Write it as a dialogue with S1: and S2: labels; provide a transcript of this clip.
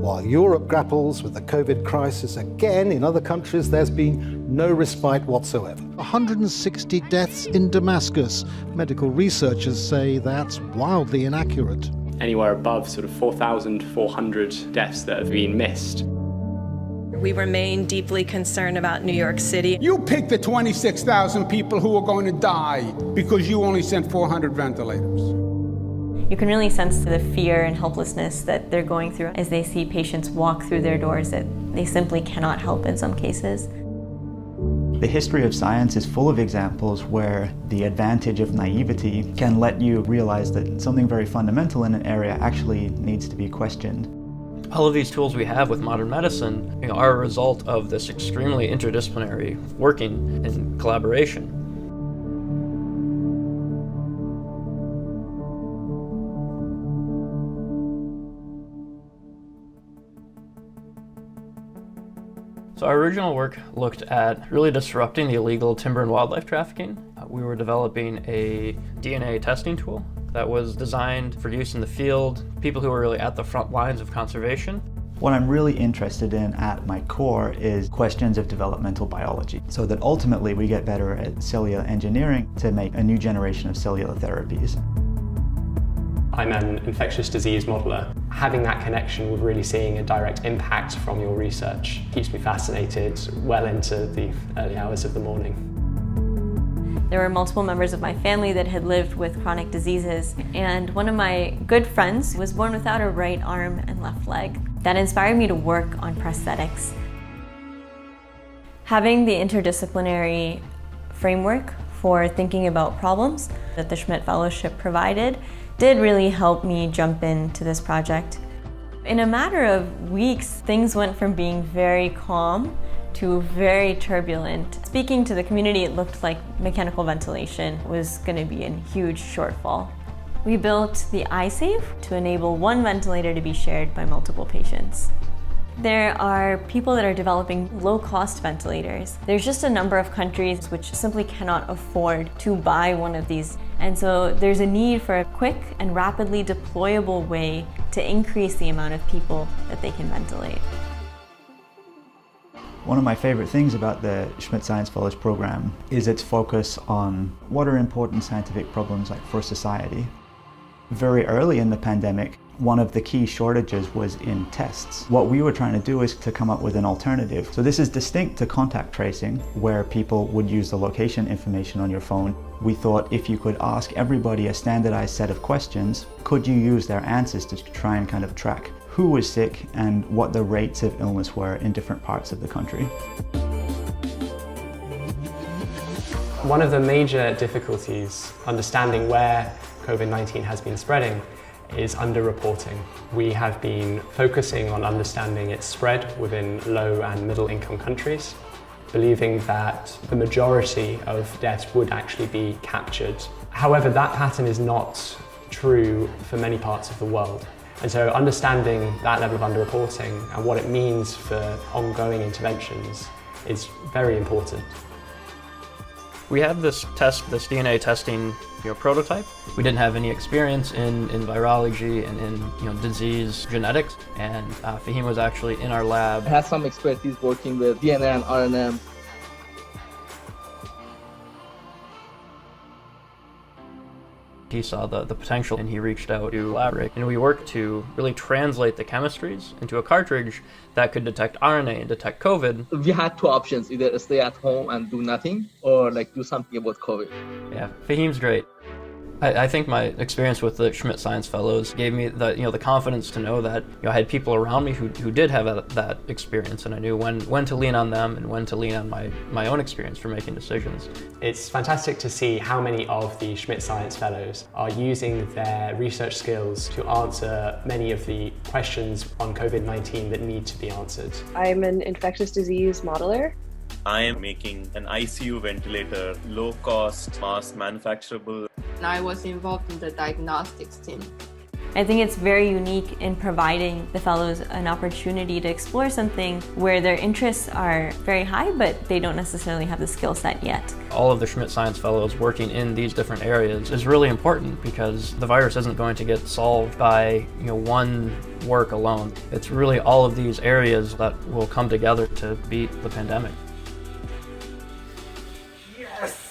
S1: While Europe grapples with the COVID crisis again, in other countries there's been no respite whatsoever. 160 deaths in Damascus. Medical researchers say that's wildly inaccurate.
S2: Anywhere above sort of 4,400 deaths that have been missed.
S3: We remain deeply concerned about New York City.
S4: You picked the 26,000 people who are going to die because you only sent 400 ventilators.
S5: You can really sense the fear and helplessness that they're going through as they see patients walk through their doors that they simply cannot help in some cases.
S6: The history of science is full of examples where the advantage of naivety can let you realize that something very fundamental in an area actually needs to be questioned.
S7: All of these tools we have with modern medicine are a result of this extremely interdisciplinary working and collaboration. So our original work looked at really disrupting the illegal timber and wildlife trafficking. We were developing a DNA testing tool that was designed for use in the field, people who were really at the front lines of conservation.
S6: What I'm really interested in at my core is questions of developmental biology, so that ultimately we get better at cellular engineering to make a new generation of cellular therapies.
S2: I'm an infectious disease modeler. Having that connection with really seeing a direct impact from your research keeps me fascinated well into the early hours of the morning.
S5: There were multiple members of my family that had lived with chronic diseases, and one of my good friends was born without a right arm and left leg. That inspired me to work on prosthetics. Having the interdisciplinary framework for thinking about problems that the Schmidt Fellowship provided did really help me jump into this project. In a matter of weeks, things went from being very calm to very turbulent. Speaking to the community, it looked like mechanical ventilation was going to be a huge shortfall. We built the iSafe to enable one ventilator to be shared by multiple patients. There are people that are developing low-cost ventilators. There's just a number of countries which simply cannot afford to buy one of these. And so there's a need for a quick and rapidly deployable way to increase the amount of people that they can ventilate.
S6: One of my favorite things about the Schmidt Science Fellows program is its focus on what are important scientific problems like for society. Very early in the pandemic, one of the key shortages was in tests. What we were trying to do is to come up with an alternative. So this is distinct to contact tracing, where people would use the location information on your phone. We thought if you could ask everybody a standardized set of questions, could you use their answers to try and kind of track who was sick and what the rates of illness were in different parts of the country.
S2: One of the major difficulties understanding where COVID-19 has been spreading is underreporting. We have been focusing on understanding its spread within low and middle income countries, believing that the majority of deaths would actually be captured. However, that pattern is not true for many parts of the world. And so understanding that level of underreporting and what it means for ongoing interventions is very important.
S7: We had this DNA testing prototype. We didn't have any experience in virology and in disease genetics, and Fahim was actually in our lab.
S8: I had some expertise working with DNA and RNA.
S7: He saw the potential and he reached out to collaborate. And we worked to really translate the chemistries into a cartridge that could detect RNA and detect COVID.
S8: We had two options, either stay at home and do nothing or do something about COVID.
S7: Yeah, Fahim's great. I think my experience with the Schmidt Science Fellows gave me the confidence to know that I had people around me who did have that experience, and I knew when to lean on them and when to lean on my own experience for making decisions.
S2: It's fantastic to see how many of the Schmidt Science Fellows are using their research skills to answer many of the questions on COVID-19 that need to be answered.
S9: I'm an infectious disease modeler.
S10: I am making an ICU ventilator, low-cost, mass manufacturable.
S11: I was involved in the diagnostics team.
S5: I think it's very unique in providing the fellows an opportunity to explore something where their interests are very high, but they don't necessarily have the skill set yet.
S7: All of the Schmidt Science Fellows working in these different areas is really important because the virus isn't going to get solved by one work alone. It's really all of these areas that will come together to beat the pandemic.
S1: Yes!